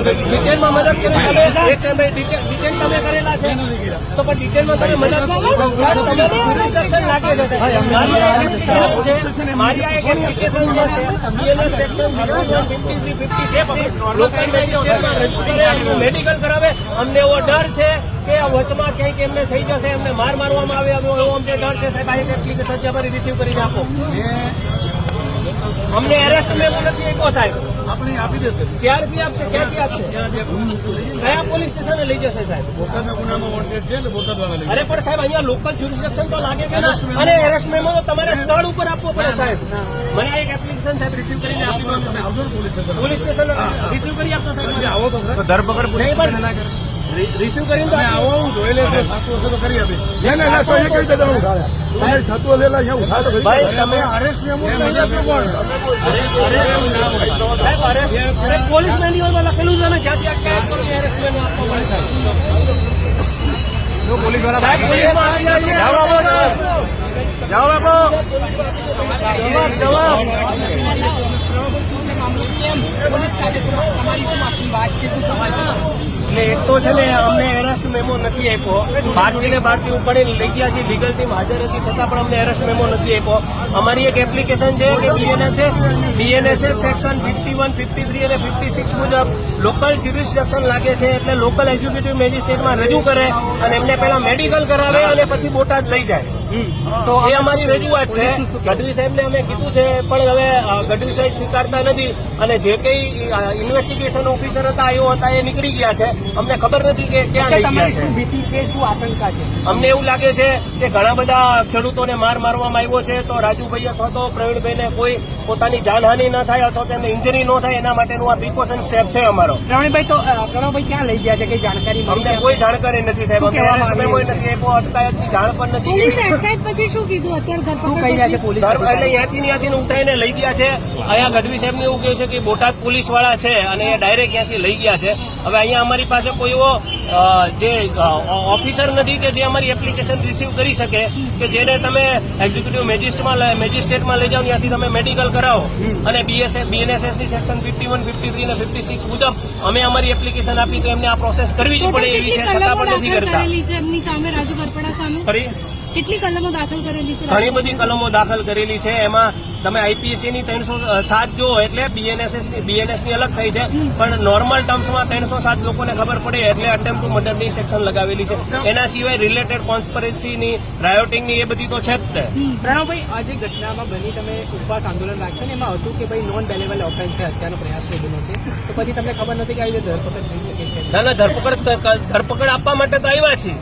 ડિટેલમાં મદદ કરી ડિટેલ તમે કરેલા છે તો પણ ડિટેલમાં તમે મદદ લાગે છે મારી આ એક એપ્લિકેશન મેડિકલ કરાવે. અમને એવો ડર છે કે વચમાં ક્યાંક એમને થઈ જશે, એમને મારવામાં આવે એવો અમને ડર છે. સાહેબ આ એક એપ્લિકેશન અમારી રિસીવ કરીને આપો. અમને એરેસ્ટ મેમો નથી આપ્યો સાહેબ. આપણે આપી દેશે. ક્યારથી આપશે? ક્યાંથી આપશે? કયા પોલીસ સ્ટેશને લઈ જશે સાહેબ? બોટાદના ગુનામાં વોન્ટેડ છે એટલે બોટાદ વાળા લઈ. અરે પણ સાહેબ અહીંયા લોકલ જ્યુરિસ્ડિક્શન તો લાગે કે ના? અને એરેસ્ટ મેમો તો તમારે સ્થળ ઉપર આપવો પડે સાહેબ. મને આ એક એપ્લિકેશન સાહેબ રિસીવ કરીને આપી દો. આવજો police station. Police station receive કરી આપશો સાહેબ? આવો તો ધરપકડ નહીં પણ રિસીવ કરીને તો આવો હું જોઈ લેજો. થતું હશે તો કરી આપીશ. ના તો એ કહી દેજો હું થતું લેલા અહીંયા ઉઠા તો ભાઈ તમે અરેસ્ટ મેમો પોલીસ મેન્યુઅલમાં લખેલું છે ને જ્યાંથી અટકાયત કરો એરેસ્ટ મેમો આપવો પડે સાહેબ. પોલીસ વાળા સાહેબ પોલીસમાં આવી જાય. જાઓ બાપુ. જવાબ એટલે એક તો છે ને અમને એરેસ્ટ મેમો નથી આપ્યો. ભારતીય ઉપાડીને લઈ ગયા છે. લીગલ ટીમ હાજર હતી છતાં પણ અમને એરેસ્ટ મેમો નથી આપ્યો. અમારી એક એપ્લિકેશન છે કે બીએનએસએસ સેક્શન 51, 53 અને 56 મુજબ લોકલ જ્યુરિસ્ડિક્શન લાગે છે એટલે લોકલ એક્ઝિક્યુટિવ મેજિસ્ટ્રેટમાં રજૂ કરે અને એમને પહેલા મેડિકલ કરાવે અને પછી બોટાદ લઈ જાય. તો એ અમારી રજૂઆત છે. ગઢવી સાહેબને અમે કીધું છે પણ હવે ગઢવી સાહેબ સ્વીકારતા નથી અને જે કઈ ઇન્વેસ્ટિગેશન ઓફિસર હતા એઓ હતા એ નીકળી ગયા છે. અમને ખબર નથી કે ક્યાં લઈ ગયા છે. ભીતિ છે, શું આશંકા છે? અમને એવું લાગે છે કે ઘણા બધા ખેડૂતોને મારવામાં આવ્યો છે તો રાજુભાઈ અથવા તો પ્રવીણભાઈને કોઈ પોતાની જાનહાનિ ન થાય અથવા તેમને ઇન્જરી ન થાય એના માટેનું આ પ્રિકોશન સ્ટેપ છે અમારો. પ્રવીણભાઈ તો પ્રણવભાઈ ક્યાં લઈ ગયા છે? કઈ જાણકારી? અમને કોઈ જાણકારી નથી સાહેબ. અમને એરેસ્ટ મેમો નથી આપ્યો, અટકાયતની જાણ પણ નથી. પછી શું કીધું? અત્યારે એટલે ત્યાંથી ઉઠાઈને લઈ ગયા છે. અહીંયા ગઢવી સાહેબને એવું કહ્યું છે કે બોટાદ પોલીસ વાળા છે અને એ ડાયરેક્ટ ત્યાંથી લઈ ગયા છે. હવે અહીંયા અમારી પાસે કોઈ એવો જે ઓફિસર નથી કે જે અમારી એપ્લિકેશન રિસીવ કરી શકે કે જેને તમે એક્ઝિક્યુટિવ મેજિસ્ટ્રેટમાં લઈ જાઓ, ત્યાંથી તમે મેડિકલ કરાવો અને બીએનએસએસ ની સેક્શન 51, 53 અને 56 મુજબ અમે અમારી એપ્લિકેશન આપી તો એમને આ પ્રોસેસ કરવી જ પડે એવી છે, છતાં પણ નથી કરતા. એમની સામે રાજુ કરપડા સામે કેટલી કલમો દાખલ કરેલી છે? ઘણી બધી કલમો દાખલ કરેલી છે. એમાં તમે આઈપીસી ની 307 જો એટલે બીએનએસ ની અલગ થઈ છે પણ નોર્મલ ટર્મ્સમાં 307 લોકોને ખબર પડે એટલે અટેમ્પ્ટ ટુ મર્ડરની સેક્શન લગાવેલી છે. એના સિવાય રિલેટેડ કોન્સ્પિરસીની, રાયોટિંગની એ બધી તો છે જ તે. પ્રણવભાઈ આ જે ઘટનામાં બની તમે ઉપવાસ આંદોલન રાખ્યો ને એમાં હતું કે ભાઈ નોન બેલેબલ ઓફેન્સ છે, હત્યાનો પ્રયાસ થઈ ગયો છે તો પછી તમને ખબર નથી કે આવી રીતે ધરપકડ થઈ શકે છે? ના ધરપકડ આપવા માટે તો આવ્યા છીએ.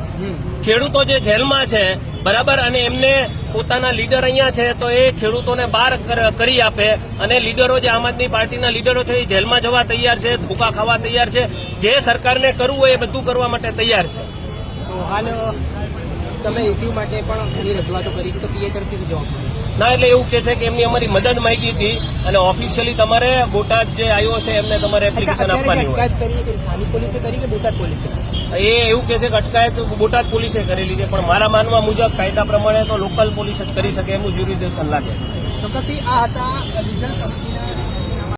ખેડૂતો જે જેલમાં છે બરાબર અને એમને પોતાના લીડર અહીંયા છે તો એ ખેડૂતોને બહાર કરી આપે અને લીડરો જે આમ આદમી પાર્ટીના લીડરો છે એ જેલમાં જવા તૈયાર છે, ભૂકા ખાવા તૈયાર છે. જે સરકારને કરવું હોય એ બધું કરવા માટે તૈયાર છે. તો હાલ તમે રિસીવ માટે પણ ઘણી રજૂઆતો કરી છે તો પીએ તરફથી જવાબ ના એટલે એવું કે છે કે એમની અમારી મદદ માંગી હતી અને ઓફિશિયલી તમારે બોટાદ જે આવ્યો છે એમને તમારે એપ્લિકેશન આપવાની હોય. સ્થાનિક પોલીસે કરી કે બોટાદ પોલીસે? એ એવું કે છે કે અટકાયત બોટાદ પોલીસે કરેલી છે પણ મારા માનવા મુજબ કાયદા પ્રમાણે તો લોકલ પોલીસ જ કરી શકે એનું જ્યુરિડિક્શન લાગે. ચોક્કસથી આ હતા લીગલ કંપની